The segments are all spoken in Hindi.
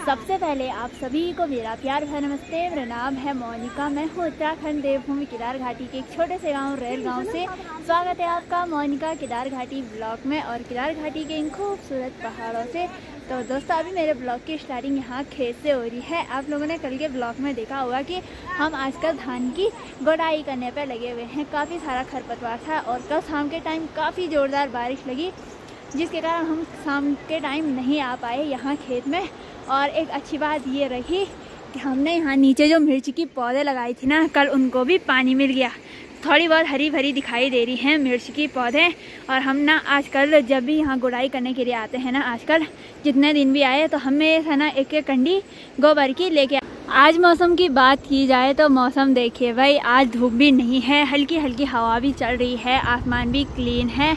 सबसे पहले आप सभी को मेरा प्यार भरा नमस्ते। मेरा नाम है मोनिका। मैं हूँ उत्तराखंड देवभूमि केदार घाटी के एक छोटे से गांव रेल गांव से। स्वागत है आपका मोनिका केदार घाटी ब्लॉग में और केदार घाटी के इन खूबसूरत पहाड़ों से। तो दोस्तों, अभी मेरे ब्लॉग की स्टार्टिंग यहाँ खेत से हो रही है। आप लोगों ने कल के ब्लॉग में देखा होगा कि हम आजकल धान की गुड़ाई करने पर लगे हुए हैं। काफ़ी सारा खरपतवार था और कल शाम के टाइम काफ़ी ज़ोरदार बारिश लगी, जिसके कारण हम शाम के टाइम नहीं आ पाए यहाँ खेत में। और एक अच्छी बात ये रही कि हमने यहाँ नीचे जो मिर्च की पौधे लगाई थी ना, कल उनको भी पानी मिल गया। थोड़ी बहुत हरी भरी दिखाई दे रही हैं मिर्च की पौधे। और हम ना आजकल जब भी यहाँ गुड़ाई करने के लिए आते हैं ना, आजकल जितने दिन भी आए तो हमें है ना एक एक कंडी गोबर की लेके। आज मौसम की बात की जाए तो मौसम देखिए भाई, आज धूप भी नहीं है, हल्की हल्की हवा भी चल रही है, आसमान भी क्लीन है।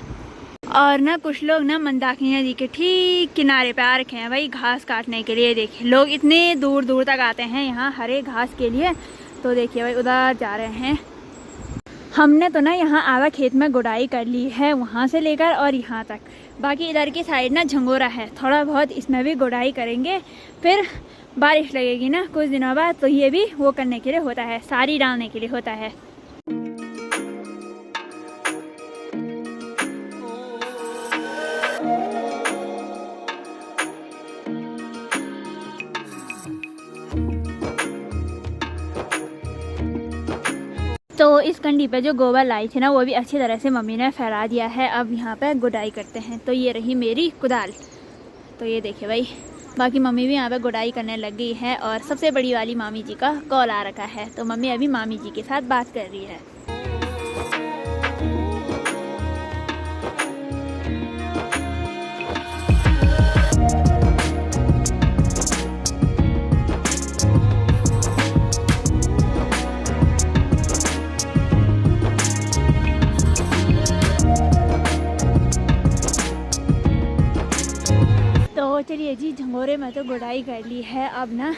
और ना कुछ लोग ना मंदाकिनी नदी के ठीक किनारे पे आ रखे हैं भाई घास काटने के लिए। देखिए लोग इतने दूर दूर तक आते हैं यहाँ हरे घास के लिए। तो देखिए भाई उधर जा रहे हैं। हमने तो ना यहाँ आधा खेत में गुड़ाई कर ली है, वहाँ से लेकर और यहाँ तक। बाकी इधर की साइड ना झंगोरा है, थोड़ा बहुत इसमें भी गुड़ाई करेंगे। फिर बारिश लगेगी ना कुछ दिनों बाद, तो ये भी वो करने के लिए होता है, सारी डालने के लिए होता है। तो इस कंडी पे जो गोबर लाई थी ना, वो भी अच्छी तरह से मम्मी ने फैला दिया है। अब यहाँ पे गुड़ाई करते हैं। तो ये रही मेरी कुदाल। तो ये देखिए भाई, बाकी मम्मी भी यहाँ पे गुड़ाई करने लग गई है। और सबसे बड़ी वाली मामी जी का कॉल आ रखा है, तो मम्मी अभी मामी जी के साथ बात कर रही है। तो चलिए जी, झंगोरे में तो गुड़ाई कर ली है, अब ना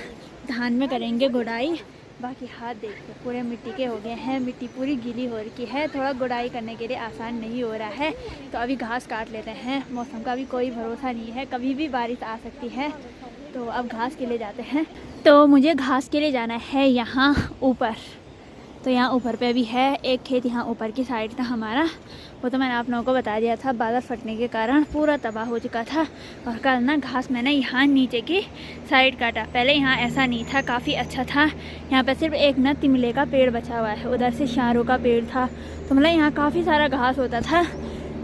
धान में करेंगे गुड़ाई। बाकी हाथ देखिए पूरे मिट्टी के हो गए हैं, मिट्टी पूरी गीली हो रखी है। थोड़ा गुड़ाई करने के लिए आसान नहीं हो रहा है। तो अभी घास काट लेते हैं, मौसम का भी कोई भरोसा नहीं है, कभी भी बारिश आ सकती है। तो अब घास के लिए जाते हैं। तो मुझे घास के लिए जाना है यहाँ ऊपर। तो यहाँ ऊपर पे भी है एक खेत, यहाँ ऊपर की साइड था हमारा। वो तो मैंने आप लोगों को बता दिया था, बादल फटने के कारण पूरा तबाह हो चुका था। और कल ना घास मैंने यहाँ नीचे की साइड काटा। पहले यहाँ ऐसा नहीं था, काफ़ी अच्छा था। यहाँ पे सिर्फ एक ना तिमले का पेड़ बचा हुआ है, उधर से शारों का पेड़ था। तो मतलब यहाँ काफ़ी सारा घास होता था,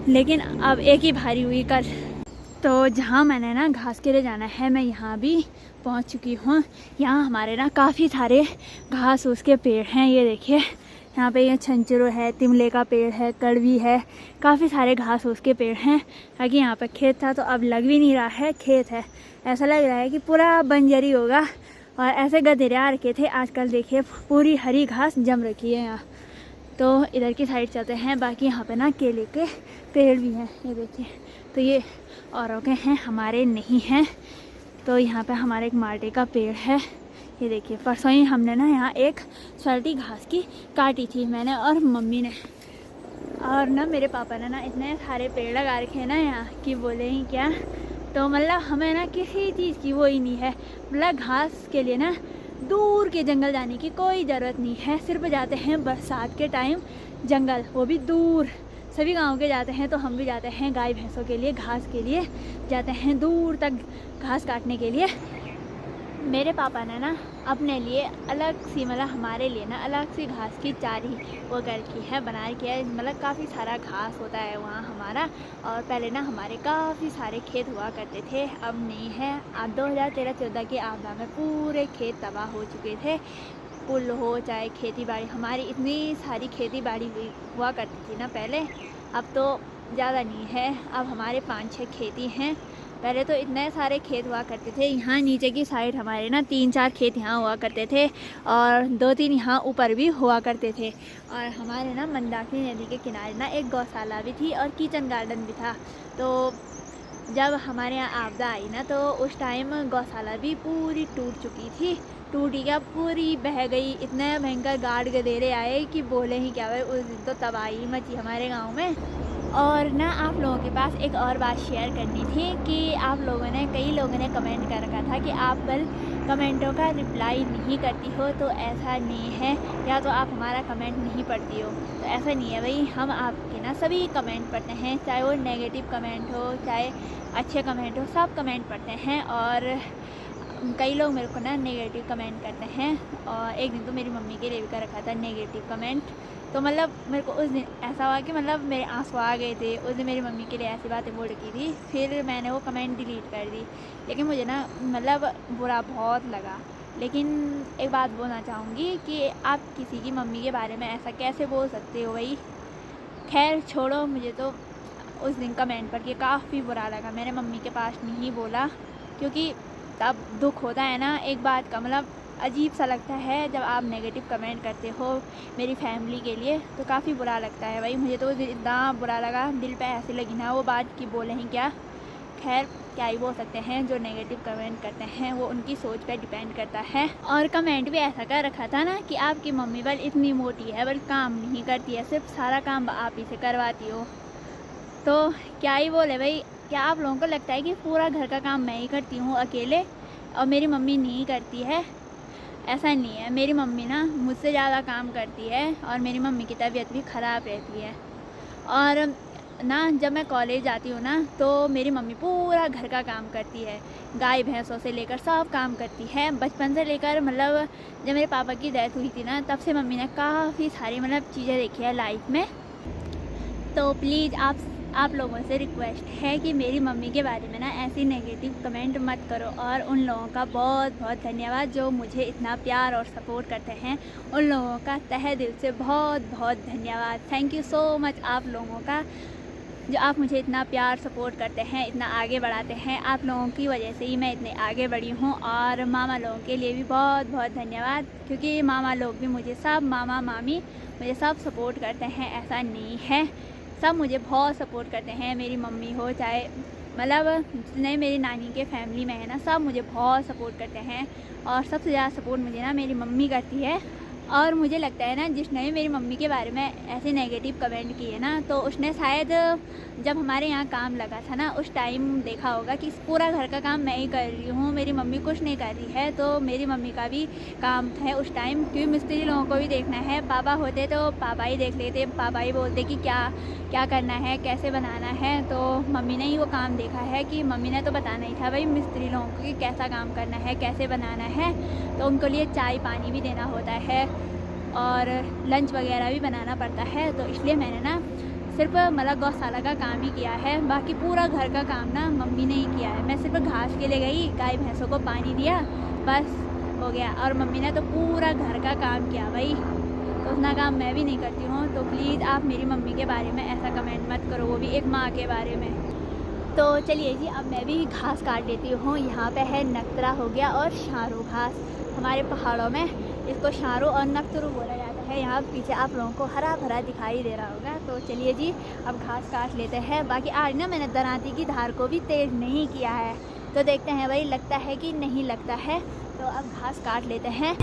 लेकिन अब एक ही भारी हुई कल। तो जहाँ मैंने ना घास के लिए जाना है, मैं यहाँ भी पहुँच चुकी हूँ। यहाँ हमारे ना काफ़ी सारे घास उसके पेड़ हैं। ये देखिए यहाँ पे ये छंचरो है, तिमले का पेड़ है, कड़वी है, काफ़ी सारे घास उसके पेड़ हैं। ताकि यहाँ पे खेत था, तो अब लग भी नहीं रहा है खेत है, ऐसा लग रहा है कि पूरा बंजरी होगा। और ऐसे गधेरे आ रखे थे, आजकल देखिए पूरी हरी घास जम रखी है यहाँ। तो इधर की साइड चलते हैं। बाकी यहाँ पे ना केले के पेड़ भी हैं, ये देखिए। तो ये औरों के हैं, हमारे नहीं हैं। तो यहाँ पे हमारे एक माल्टे का पेड़ है, ये देखिए। परसों ही हमने ना यहाँ एक सल्टी घास की काटी थी, मैंने और मम्मी ने। और ना मेरे पापा ने ना इतने सारे पेड़ लगा रखे हैं ना यहाँ कि बोले ही क्या। तो मतलब हमें ना किसी चीज़ की वो ही नहीं है, मतलब घास के लिए ना दूर के जंगल जाने की कोई ज़रूरत नहीं है। सिर्फ जाते हैं बरसात के टाइम जंगल, वो भी दूर। सभी गांव के जाते हैं, तो हम भी जाते हैं गाय भैंसों के लिए, घास के लिए जाते हैं दूर तक घास काटने के लिए। मेरे पापा ने ना अपने लिए अलग सी, मतलब हमारे लिए ना अलग सी घास की चारी वो कर रखी है, बना रखी है। मतलब काफ़ी सारा घास होता है वहाँ हमारा। और पहले ना हमारे काफ़ी सारे खेत हुआ करते थे, अब नहीं है। अब 2013-14 की आपदा में पूरे खेत तबाह हो चुके थे। पुल हो चाहे खेती बाड़ी, हमारी इतनी सारी खेती बाड़ी हुआ करती थी ना पहले, अब तो ज़्यादा नहीं है। अब हमारे 5-6 खेती हैं, पहले तो इतने सारे खेत हुआ करते थे। यहाँ नीचे की साइड हमारे ना 3-4 खेत यहाँ हुआ करते थे, और 2-3 यहाँ ऊपर भी हुआ करते थे। और हमारे ना मंदाकिनी नदी के किनारे ना एक गौशाला भी थी और किचन गार्डन भी था। तो जब हमारे यहाँ आपदा आई ना, तो उस टाइम गौशाला भी पूरी टूट चुकी थी, टूटी क्या पूरी बह गई। इतने भयंकर गार्ड गधेरे आए कि बोले ही क्या भाई, उस दिन तो तबाही मची हमारे गांव में। और ना आप लोगों के पास एक और बात शेयर करनी थी कि आप लोगों ने कई लोगों ने कमेंट कर रखा था कि आप कल कमेंटों का रिप्लाई नहीं करती हो, तो ऐसा नहीं है, या तो आप हमारा कमेंट नहीं पढ़ती हो। तो ऐसा नहीं है भाई, हम आपके ना सभी कमेंट पढ़ते हैं, चाहे वो नेगेटिव कमेंट हो चाहे अच्छे कमेंट हो, सब कमेंट पढ़ते हैं। और कई लोग मेरे को ना नेगेटिव कमेंट करते हैं, और एक दिन तो मेरी मम्मी के लिए भी कर रखा था नेगेटिव कमेंट। तो मतलब मेरे को उस दिन ऐसा हुआ कि मतलब मेरे आंसू आ गए थे। उस दिन मेरी मम्मी के लिए ऐसी बातें बोल की थी, फिर मैंने वो कमेंट डिलीट कर दी। लेकिन मुझे ना मतलब बुरा बहुत लगा। लेकिन एक बात बोलना चाहूँगी कि आप किसी की मम्मी के बारे में ऐसा कैसे बोल सकते हो भाई। खैर छोड़ो, मुझे तो उस दिन कमेंट पढ़ के काफ़ी बुरा लगा। मैंने मम्मी के पास नहीं बोला, क्योंकि तब दुख होता है ना एक बात का, मतलब अजीब सा लगता है जब आप नेगेटिव कमेंट करते हो मेरी फैमिली के लिए, तो काफ़ी बुरा लगता है भाई। मुझे तो इतना बुरा लगा, दिल पे ऐसे लगी ना वो बात कि बोले ही क्या। खैर क्या ही बोल सकते हैं, जो नेगेटिव कमेंट करते हैं वो उनकी सोच पे डिपेंड करता है। और कमेंट भी ऐसा कर रखा था ना कि आपकी मम्मी बल इतनी मोटी है, बल काम नहीं करती है, सिर्फ सारा काम आप ही से करवाती हो। तो क्या ही बोले भाई। क्या आप लोगों को लगता है कि पूरा घर का काम मैं ही करती हूँ अकेले और मेरी मम्मी नहीं करती है? ऐसा नहीं है, मेरी मम्मी ना मुझसे ज़्यादा काम करती है, और मेरी मम्मी की तबीयत भी ख़राब रहती है। और ना जब मैं कॉलेज जाती हूँ ना, तो मेरी मम्मी पूरा घर का काम करती है, गाय भैंसों से लेकर सब काम करती है। बचपन से लेकर मतलब जब मेरे पापा की डेथ हुई थी ना, तब से मम्मी ने काफ़ी सारी मतलब चीज़ें देखी है लाइफ में। तो प्लीज़ आप लोगों से रिक्वेस्ट है कि मेरी मम्मी के बारे में ना ऐसी नेगेटिव कमेंट मत करो। और उन लोगों का बहुत बहुत धन्यवाद जो मुझे इतना प्यार और सपोर्ट करते हैं। उन लोगों का तहे दिल से बहुत बहुत धन्यवाद। थैंक यू सो मच आप लोगों का, जो आप मुझे इतना प्यार सपोर्ट करते हैं, इतना आगे बढ़ाते हैं। आप लोगों की वजह से ही मैं इतने आगे बढ़ी हूँ। और मामा लोगों के लिए भी बहुत बहुत धन्यवाद, क्योंकि मामा लोग भी मुझे सब, मामा मामी मुझे सब सपोर्ट करते हैं। ऐसा नहीं है, सब मुझे बहुत सपोर्ट करते हैं। मेरी मम्मी हो चाहे मतलब जितने मेरी नानी के फैमिली में है ना, सब मुझे बहुत सपोर्ट करते हैं। और सबसे ज़्यादा सपोर्ट मुझे ना मेरी मम्मी करती है। और मुझे लगता है ना जिसने भी मेरी मम्मी के बारे में ऐसे नेगेटिव कमेंट किए ना, तो उसने शायद जब हमारे यहाँ काम लगा था ना, उस टाइम देखा होगा कि पूरा घर का काम मैं ही कर रही हूँ, मेरी मम्मी कुछ नहीं कर रही है। तो मेरी मम्मी का भी काम है उस टाइम, क्योंकि मिस्त्री लोगों को भी देखना है। पापा होते तो पापा ही देख लेते, पापा ही बोलते कि क्या करना है, कैसे बनाना है। तो मम्मी ने ही वो काम देखा है कि मम्मी ने तो बताना ही था भाई मिस्त्री लोगों को कि कैसा काम करना है, कैसे बनाना है। तो उनको लिए चाय पानी भी देना होता है और लंच वगैरह भी बनाना पड़ता है। तो इसलिए मैंने ना सिर्फ मतलब गौशाला का काम ही किया है, बाकी पूरा घर का काम ना मम्मी ने ही किया है। मैं सिर्फ घास के लिए गई, गाय भैंसों को पानी दिया, बस हो गया। और मम्मी ने तो पूरा घर का काम किया भाई, तो उतना काम मैं भी नहीं करती हूँ। तो प्लीज़ आप मेरी मम्मी के बारे में ऐसा कमेंट मत करो, वो भी एक माँ के बारे में। तो चलिए जी, अब मैं भी घास काट लेती हूँ। यहाँ पे है नक्तरा हो गया और शारू घास। हमारे पहाड़ों में इसको शारू और नक्तरू बोला जाता है। यहाँ पीछे आप लोगों को हरा भरा दिखाई दे रहा होगा। तो चलिए जी, अब घास काट लेते हैं। बाकी आज ना मैंने दरांती की धार को भी तेज़ नहीं किया है, तो देखते हैं भाई लगता है कि नहीं लगता है। तो अब घास काट लेते हैं।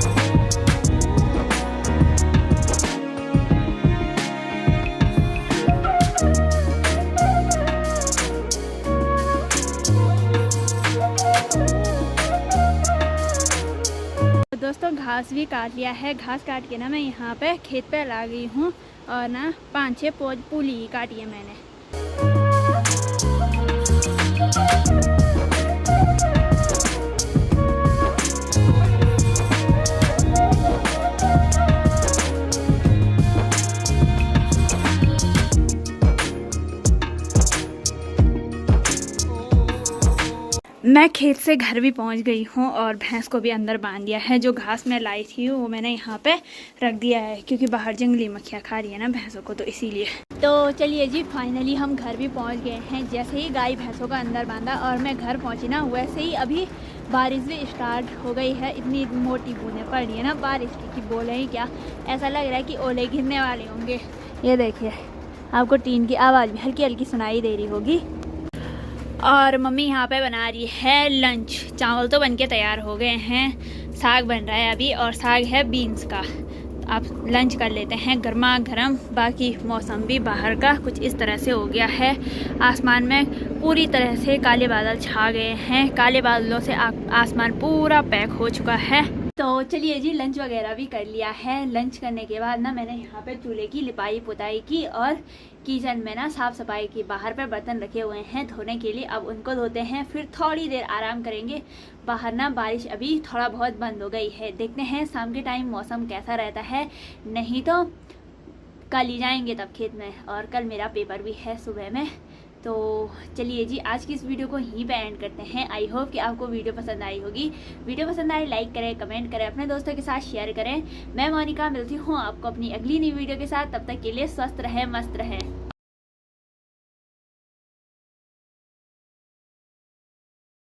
दोस्तों घास भी काट लिया है। घास काट के ना मैं यहाँ पे खेत पे ला गई हूँ, और ना 5-6 पूली ही काटी है मैंने। मैं खेत से घर भी पहुंच गई हूं और भैंस को भी अंदर बांध दिया है। जो घास मैं लाई थी वो मैंने यहाँ पे रख दिया है, क्योंकि बाहर जंगली मक्खियाँ खा रही है ना भैंसों को, तो इसीलिए। तो चलिए जी, फाइनली हम घर भी पहुंच गए हैं। जैसे ही गाय भैंसों का अंदर बांधा और मैं घर पहुंची ना, वैसे ही अभी बारिश भी स्टार्ट हो गई है। इतनी मोटी बूंदें पड़ रही है ना बारिश की कि बोले ही क्या। ऐसा लग रहा है कि ओले गिरने वाले होंगे। ये देखिए, आपको टीन की आवाज़ भी हल्की हल्की सुनाई दे रही होगी। और मम्मी यहाँ पे बना रही है लंच। चावल तो बनके तैयार हो गए हैं, साग बन रहा है अभी, और साग है बीन्स का। आप लंच कर लेते हैं गर्मा गर्म। बाकी मौसम भी बाहर का कुछ इस तरह से हो गया है, आसमान में पूरी तरह से काले बादल छा गए हैं। काले बादलों से आसमान पूरा पैक हो चुका है। तो चलिए जी, लंच वगैरह भी कर लिया है। लंच करने के बाद ना मैंने यहाँ पे चूल्हे की लिपाई पुताई की और किचन में ना साफ़ सफाई की। बाहर पे बर्तन रखे हुए हैं धोने के लिए, अब उनको धोते हैं, फिर थोड़ी देर आराम करेंगे। बाहर ना बारिश अभी थोड़ा बहुत बंद हो गई है, देखते हैं शाम के टाइम मौसम कैसा रहता है। नहीं तो कल ही जाएंगे तब खेत में, और कल मेरा पेपर भी है सुबह में। तो चलिए जी, आज की इस वीडियो को यहीं पे एंड करते हैं। आई होप कि आपको वीडियो पसंद आई होगी। वीडियो पसंद आए लाइक करें, कमेंट करें, अपने दोस्तों के साथ शेयर करें। मैं मोनिका मिलती हूँ आपको अपनी अगली नई वीडियो के साथ। तब तक के लिए स्वस्थ रहें, मस्त रहें।